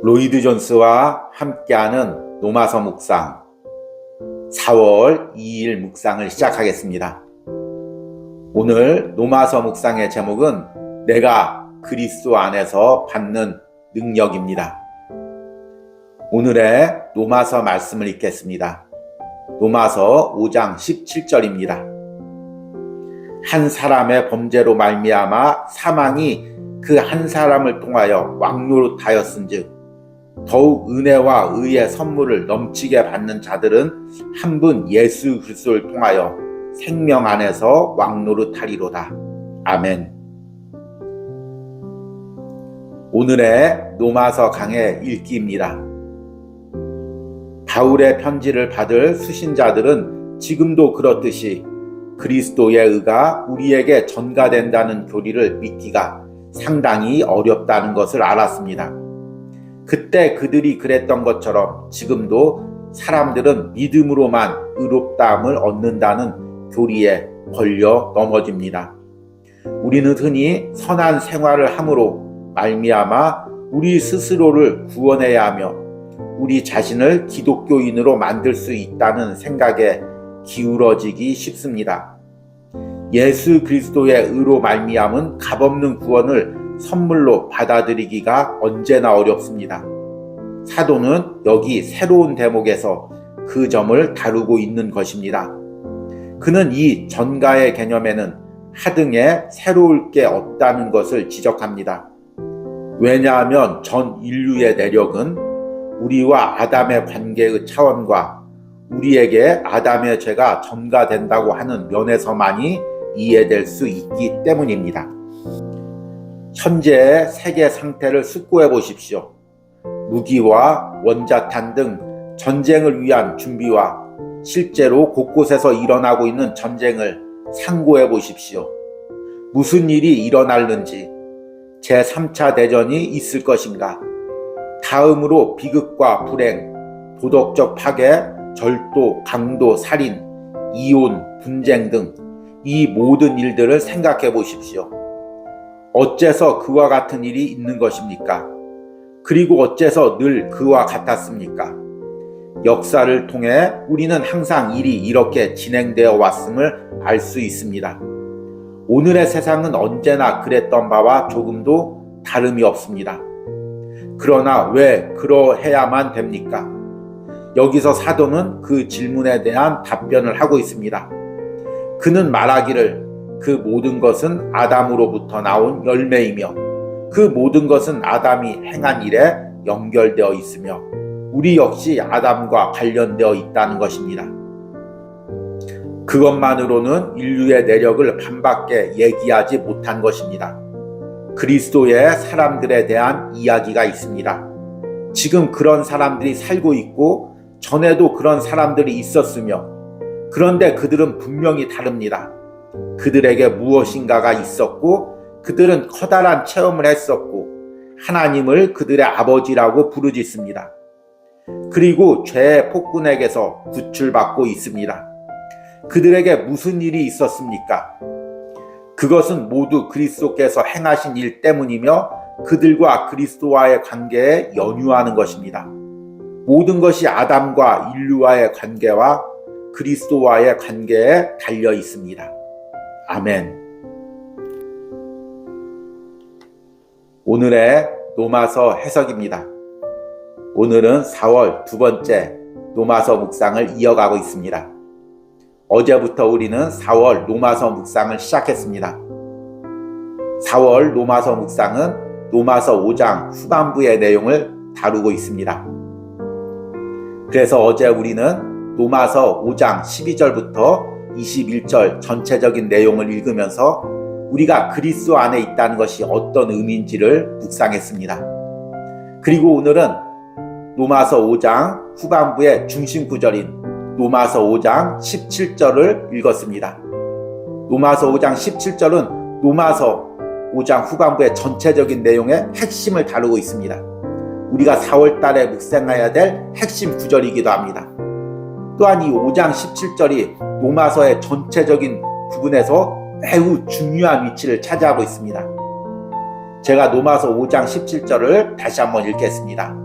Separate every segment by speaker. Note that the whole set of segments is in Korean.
Speaker 1: 로이드 존스와 함께하는 노마서 묵상 4월 2일 묵상을 시작하겠습니다. 오늘 노마서 묵상의 제목은 내가 그리스도 안에서 받는 능력입니다. 오늘의 노마서 말씀을 읽겠습니다. 노마서 5장 17절입니다. 한 사람의 범죄로 말미암아 사망이 그 한 사람을 통하여 왕노릇하였은즉 더욱 은혜와 의의 선물을 넘치게 받는 자들은 한 분 예수 그리스도를 통하여 생명 안에서 왕노릇하리로다. 아멘. 오늘의 노마서 강의 읽기입니다. 바울의 편지를 받을 수신자들은 지금도 그렇듯이 그리스도의 의가 우리에게 전가된다는 교리를 믿기가 상당히 어렵다는 것을 알았습니다. 그때 그들이 그랬던 것처럼 지금도 사람들은 믿음으로만 의롭다함을 얻는다는 교리에 걸려 넘어집니다. 우리는 흔히 선한 생활을 함으로 말미암아 우리 스스로를 구원해야 하며 우리 자신을 기독교인으로 만들 수 있다는 생각에 기울어지기 쉽습니다. 예수 그리스도의 의로 말미암은 값없는 구원을 선물로 받아들이기가 언제나 어렵습니다. 사도는 여기 새로운 대목에서 그 점을 다루고 있는 것입니다. 그는 이 전가의 개념에는 하등에 새로울 게 없다는 것을 지적합니다. 왜냐하면 전 인류의 내력은 우리와 아담의 관계의 차원과 우리에게 아담의 죄가 전가된다고 하는 면에서만이 이해될 수 있기 때문입니다. 현재의 세계 상태를 숙고해 보십시오. 무기와 원자탄 등 전쟁을 위한 준비와 실제로 곳곳에서 일어나고 있는 전쟁을 상고해 보십시오. 무슨 일이 일어날는지, 제3차 대전이 있을 것인가, 다음으로 비극과 불행, 도덕적 파괴, 절도, 강도, 살인, 이혼, 분쟁 등 이 모든 일들을 생각해 보십시오. 어째서 그와 같은 일이 있는 것입니까? 그리고 어째서 늘 그와 같았습니까? 역사를 통해 우리는 항상 일이 이렇게 진행되어 왔음을 알 수 있습니다. 오늘의 세상은 언제나 그랬던 바와 조금도 다름이 없습니다. 그러나 왜 그러해야만 됩니까? 여기서 사도는 그 질문에 대한 답변을 하고 있습니다. 그는 말하기를 그 모든 것은 아담으로부터 나온 열매이며 그 모든 것은 아담이 행한 일에 연결되어 있으며 우리 역시 아담과 관련되어 있다는 것입니다. 그것만으로는 인류의 내력을 반밖에 얘기하지 못한 것입니다. 그리스도의 사람들에 대한 이야기가 있습니다. 지금 그런 사람들이 살고 있고 전에도 그런 사람들이 있었으며 그런데 그들은 분명히 다릅니다. 그들에게 무엇인가가 있었고 그들은 커다란 체험을 했었고 하나님을 그들의 아버지라고 부르짖습니다. 그리고 죄의 폭군에게서 구출받고 있습니다. 그들에게 무슨 일이 있었습니까? 그것은 모두 그리스도께서 행하신 일 때문이며 그들과 그리스도와의 관계에 연유하는 것입니다. 모든 것이 아담과 인류와의 관계와 그리스도와의 관계에 달려 있습니다. 아멘. 오늘의 노마서 해석입니다. 오늘은 4월 두 번째 노마서 묵상을 이어가고 있습니다. 어제부터 우리는 4월 노마서 묵상을 시작했습니다. 4월 노마서 묵상은 노마서 5장 후반부의 내용을 다루고 있습니다. 그래서 어제 우리는 노마서 5장 12절부터 21절 전체적인 내용을 읽으면서 우리가 그리스도 안에 있다는 것이 어떤 의미인지를 묵상했습니다. 그리고 오늘은 노마서 5장 후반부의 중심 구절인 노마서 5장 17절을 읽었습니다. 노마서 5장 17절은 노마서 5장 후반부의 전체적인 내용의 핵심을 다루고 있습니다. 우리가 4월 달에 묵상해야 될 핵심 구절이기도 합니다. 또한 이 5장 17절이 노마서의 전체적인 부분에서 매우 중요한 위치를 차지하고 있습니다. 제가 노마서 5장 17절을 다시 한번 읽겠습니다.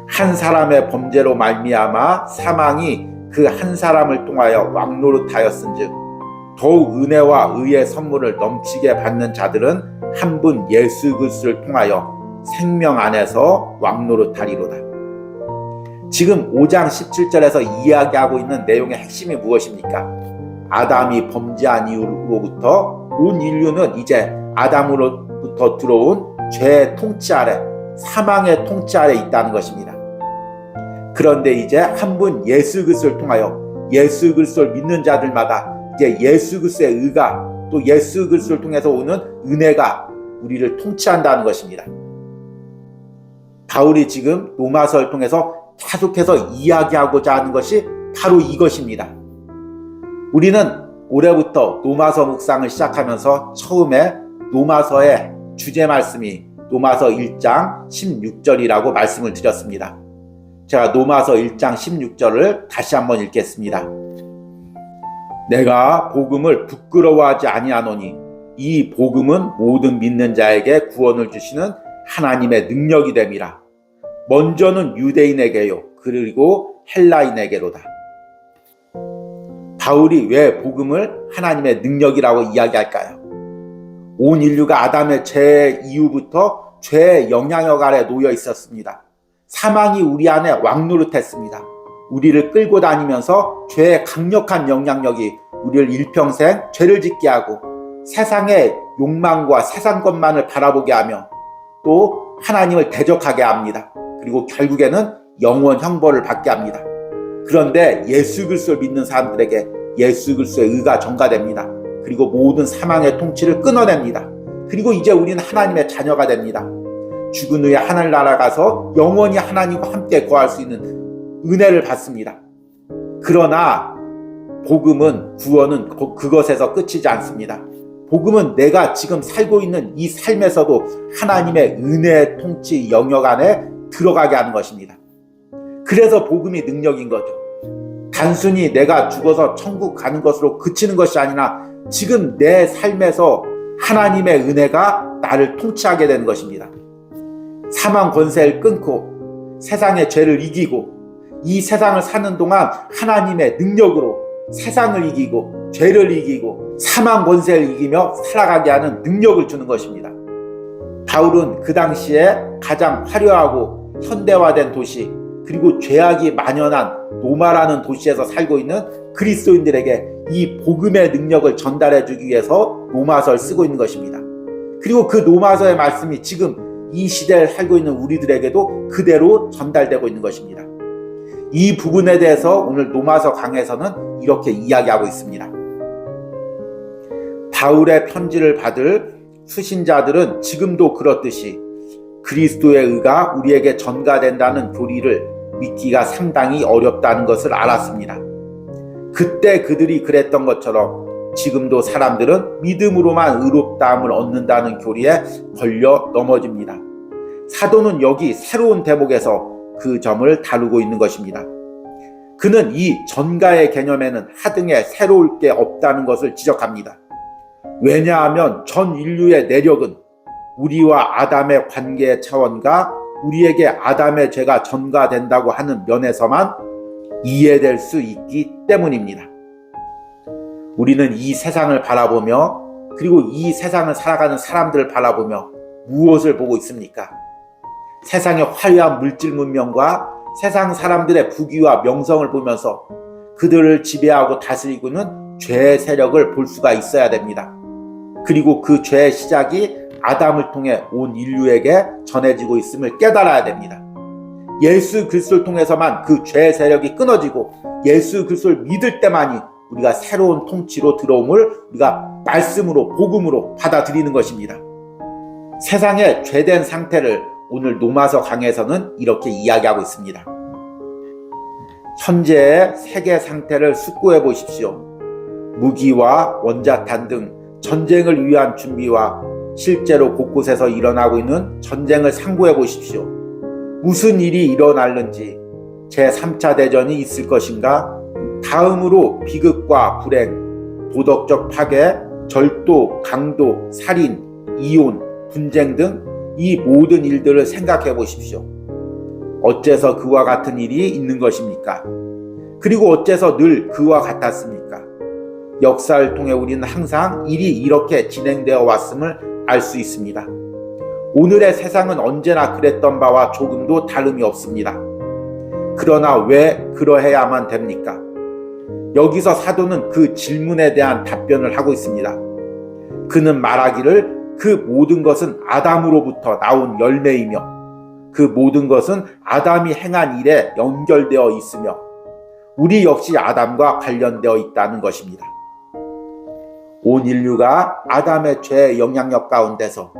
Speaker 1: 한 사람의 범죄로 말미암아 사망이 그 한 사람을 통하여 왕노릇하였은즉 더욱 은혜와 의의 선물을 넘치게 받는 자들은 한 분 예수 그리스도를 통하여 생명 안에서 왕노릇하리로다. 지금 5장 17절에서 이야기하고 있는 내용의 핵심이 무엇입니까? 아담이 범죄한 이후로부터 온 인류는 이제 아담으로부터 들어온 죄의 통치 아래, 사망의 통치 아래 있다는 것입니다. 그런데 이제 한 분 예수 그리스도를 통하여 예수 그리스도를 믿는 자들마다 이제 예수 그리스도의 의가 또 예수 그리스도를 통해서 오는 은혜가 우리를 통치한다는 것입니다. 바울이 지금 로마서를 통해서 계속해서 이야기하고자 하는 것이 바로 이것입니다. 우리는 올해부터 로마서 묵상을 시작하면서 처음에 로마서의 주제 말씀이 로마서 1장 16절이라고 말씀을 드렸습니다. 제가 로마서 1장 16절을 다시 한번 읽겠습니다. 내가 복음을 부끄러워하지 아니하노니 이 복음은 모든 믿는 자에게 구원을 주시는 하나님의 능력이 됨이라. 먼저는 유대인에게요 그리고 헬라인에게로다. 바울이 왜 복음을 하나님의 능력이라고 이야기할까요? 온 인류가 아담의 죄 이후부터 죄의 영향력 아래 놓여 있었습니다. 사망이 우리 안에 왕노릇했습니다. 우리를 끌고 다니면서 죄의 강력한 영향력이 우리를 일평생 죄를 짓게 하고 세상의 욕망과 세상 것만을 바라보게 하며 또 하나님을 대적하게 합니다. 그리고 결국에는 영원 형벌을 받게 합니다. 그런데 예수 그리스도를 믿는 사람들에게 예수 그리스도의 의가 전가됩니다. 그리고 모든 사망의 통치를 끊어냅니다. 그리고 이제 우리는 하나님의 자녀가 됩니다. 죽은 후에 하늘나라 가서 영원히 하나님과 함께 거할 수 있는 은혜를 받습니다. 그러나 복음은, 구원은 그것에서 끝이지 않습니다. 복음은 내가 지금 살고 있는 이 삶에서도 하나님의 은혜의 통치 영역 안에 들어가게 하는 것입니다. 그래서 복음이 능력인 거죠. 단순히 내가 죽어서 천국 가는 것으로 그치는 것이 아니라 지금 내 삶에서 하나님의 은혜가 나를 통치하게 되는 것입니다. 사망 권세를 끊고 세상의 죄를 이기고 이 세상을 사는 동안 하나님의 능력으로 세상을 이기고 죄를 이기고 사망 권세를 이기며 살아가게 하는 능력을 주는 것입니다. 바울은 그 당시에 가장 화려하고 현대화된 도시 그리고 죄악이 만연한 로마라는 도시에서 살고 있는 그리스도인들에게 이 복음의 능력을 전달해 주기 위해서 로마서를 쓰고 있는 것입니다. 그리고 그 로마서의 말씀이 지금 이 시대를 살고 있는 우리들에게도 그대로 전달되고 있는 것입니다. 이 부분에 대해서 오늘 로마서 강해에서는 이렇게 이야기하고 있습니다. 바울의 편지를 받을 수신자들은 지금도 그렇듯이 그리스도의 의가 우리에게 전가된다는 교리를 믿기가 상당히 어렵다는 것을 알았습니다. 그때 그들이 그랬던 것처럼 지금도 사람들은 믿음으로만 의롭다함을 얻는다는 교리에 걸려 넘어집니다. 사도는 여기 새로운 대목에서 그 점을 다루고 있는 것입니다. 그는 이 전가의 개념에는 하등에 새로울 게 없다는 것을 지적합니다. 왜냐하면 전 인류의 내력은 우리와 아담의 관계의 차원과 우리에게 아담의 죄가 전가된다고 하는 면에서만 이해될 수 있기 때문입니다. 우리는 이 세상을 바라보며 그리고 이 세상을 살아가는 사람들을 바라보며 무엇을 보고 있습니까? 세상의 화려한 물질 문명과 세상 사람들의 부귀와 명성을 보면서 그들을 지배하고 다스리고는 죄의 세력을 볼 수가 있어야 됩니다. 그리고 그 죄의 시작이 아담을 통해 온 인류에게 전해지고 있음을 깨달아야 됩니다. 예수 그리스도를 통해서만 그 죄의 세력이 끊어지고 예수 그리스도를 믿을 때만이 우리가 새로운 통치로 들어옴을 우리가 말씀으로 복음으로 받아들이는 것입니다. 세상의 죄된 상태를 오늘 로마서 강해에서는 이렇게 이야기하고 있습니다. 현재의 세계 상태를 숙고해 보십시오. 무기와 원자탄 등 전쟁을 위한 준비와 실제로 곳곳에서 일어나고 있는 전쟁을 상고해 보십시오. 무슨 일이 일어날는지, 제3차 대전이 있을 것인가, 다음으로 비극과 불행, 도덕적 파괴, 절도, 강도, 살인, 이혼, 분쟁 등 이 모든 일들을 생각해 보십시오. 어째서 그와 같은 일이 있는 것입니까? 그리고 어째서 늘 그와 같았습니까? 역사를 통해 우리는 항상 일이 이렇게 진행되어 왔음을 알 수 있습니다. 오늘의 세상은 언제나 그랬던 바와 조금도 다름이 없습니다. 그러나 왜 그러해야만 됩니까? 여기서 사도는 그 질문에 대한 답변을 하고 있습니다. 그는 말하기를 그 모든 것은 아담으로부터 나온 열매이며 그 모든 것은 아담이 행한 일에 연결되어 있으며 우리 역시 아담과 관련되어 있다는 것입니다. 온 인류가 아담의 죄의 영향력 가운데서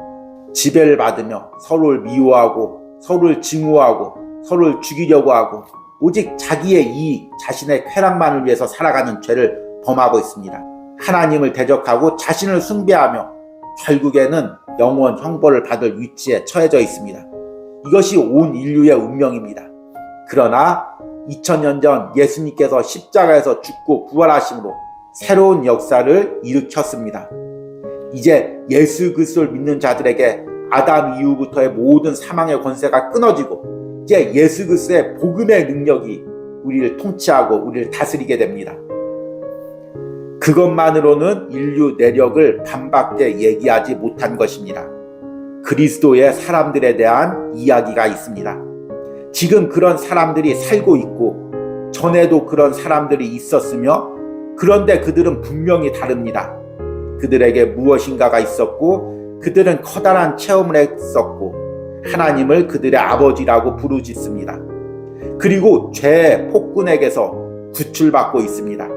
Speaker 1: 지배를 받으며 서로를 미워하고 서로를 증오하고 서로를 죽이려고 하고 오직 자기의 이익, 자신의 쾌락만을 위해서 살아가는 죄를 범하고 있습니다. 하나님을 대적하고 자신을 숭배하며 결국에는 영원 형벌을 받을 위치에 처해져 있습니다. 이것이 온 인류의 운명입니다. 그러나 2000년 전 예수님께서 십자가에서 죽고 부활하심으로 새로운 역사를 일으켰습니다. 이제 예수 그리스도를 믿는 자들에게 아담 이후부터의 모든 사망의 권세가 끊어지고 이제 예수 그리스도의 복음의 능력이 우리를 통치하고 우리를 다스리게 됩니다. 그것만으로는 인류 내력을 반밖에 얘기하지 못한 것입니다. 그리스도의 사람들에 대한 이야기가 있습니다. 지금 그런 사람들이 살고 있고 전에도 그런 사람들이 있었으며 그런데 그들은 분명히 다릅니다. 그들에게 무엇인가가 있었고 그들은 커다란 체험을 했었고 하나님을 그들의 아버지라고 부르짖습니다. 그리고 죄의 폭군에게서 구출받고 있습니다.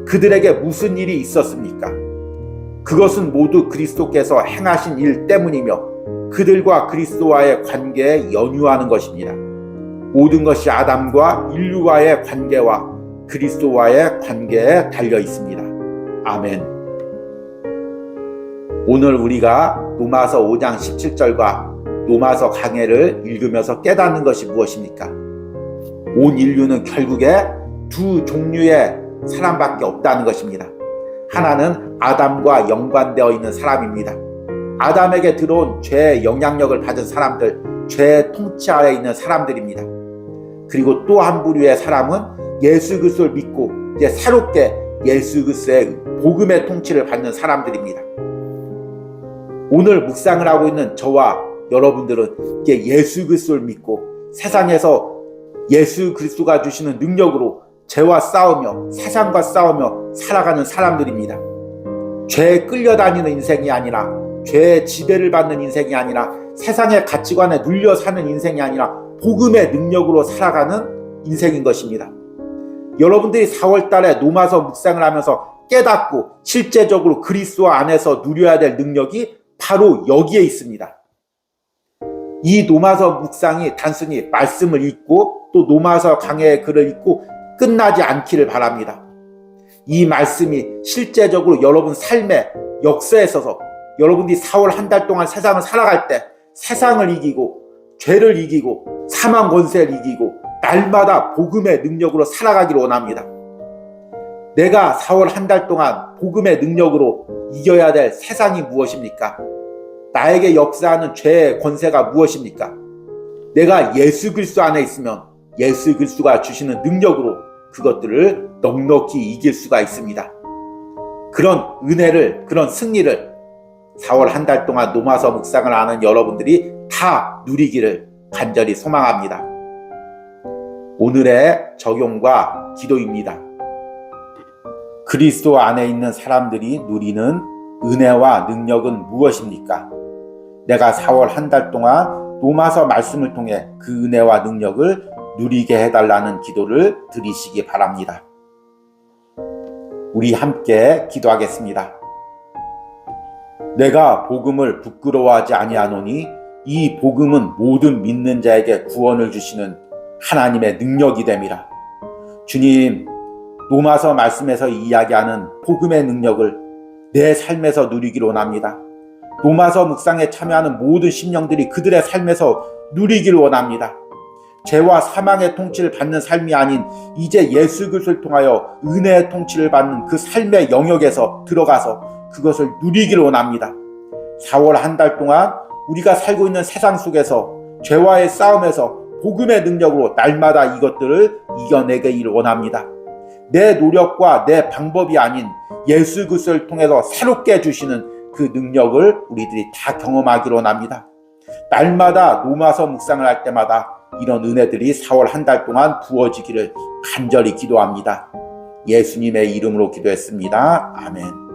Speaker 1: 그들에게 무슨 일이 있었습니까? 그것은 모두 그리스도께서 행하신 일 때문이며 그들과 그리스도와의 관계에 연유하는 것입니다. 모든 것이 아담과 인류와의 관계와 그리스도와의 관계에 달려 있습니다. 아멘. 오늘 우리가 로마서 5장 17절과 로마서 강해를 읽으면서 깨닫는 것이 무엇입니까? 온 인류는 결국에 두 종류의 사람밖에 없다는 것입니다. 하나는 아담과 연관되어 있는 사람입니다. 아담에게 들어온 죄의 영향력을 받은 사람들, 죄의 통치 아래에 있는 사람들입니다. 그리고 또 한 부류의 사람은 예수 그리스도를 믿고 이제 새롭게 예수 그리스도의 복음의 통치를 받는 사람들입니다. 오늘 묵상을 하고 있는 저와 여러분들은 이제 예수 그리스도를 믿고 세상에서 예수 그리스도가 주시는 능력으로 죄와 싸우며 세상과 싸우며 살아가는 사람들입니다. 죄에 끌려다니는 인생이 아니라 죄의 지배를 받는 인생이 아니라 세상의 가치관에 눌려 사는 인생이 아니라 복음의 능력으로 살아가는 인생인 것입니다. 여러분들이 4월달에 로마서 묵상을 하면서 깨닫고 실제적으로 그리스도 안에서 누려야 될 능력이 바로 여기에 있습니다. 이 로마서 묵상이 단순히 말씀을 읽고 또 로마서 강해의 글을 읽고 끝나지 않기를 바랍니다. 이 말씀이 실제적으로 여러분 삶의 역사에 있어서 여러분들이 4월 한 달 동안 세상을 살아갈 때 세상을 이기고 죄를 이기고 사망 권세를 이기고 날마다 복음의 능력으로 살아가기를 원합니다. 내가 4월 한 달 동안 복음의 능력으로 이겨야 될 세상이 무엇입니까? 나에게 역사하는 죄의 권세가 무엇입니까? 내가 예수 그리스도 안에 있으면 예수 그리스도가 주시는 능력으로 그것들을 넉넉히 이길 수가 있습니다. 그런 은혜를, 그런 승리를 4월 한 달 동안 로마서 묵상을 하는 여러분들이 다 누리기를 간절히 소망합니다. 오늘의 적용과 기도입니다. 그리스도 안에 있는 사람들이 누리는 은혜와 능력은 무엇입니까? 내가 4월 한 달 동안 로마서 말씀을 통해 그 은혜와 능력을 누리게 해달라는 기도를 드리시기 바랍니다. 우리 함께 기도하겠습니다. 내가 복음을 부끄러워하지 아니하노니 이 복음은 모든 믿는 자에게 구원을 주시는 하나님의 능력이 됨이라. 주님, 로마서 말씀에서 이야기하는 복음의 능력을 내 삶에서 누리기를 원합니다. 로마서 묵상에 참여하는 모든 심령들이 그들의 삶에서 누리기를 원합니다. 죄와 사망의 통치를 받는 삶이 아닌 이제 예수 그리스도를 통하여 은혜의 통치를 받는 그 삶의 영역에서 들어가서 그것을 누리기를 원합니다. 4월 한 달 동안 우리가 살고 있는 세상 속에서 죄와의 싸움에서 복음의 능력으로 날마다 이것들을 이겨내기를 원합니다. 내 노력과 내 방법이 아닌 예수 그리스도를 통해서 새롭게 주시는 그 능력을 우리들이 다 경험하기로 원합니다. 날마다 로마서 묵상을 할 때마다 이런 은혜들이 4월 한 달 동안 부어지기를 간절히 기도합니다. 예수님의 이름으로 기도했습니다. 아멘.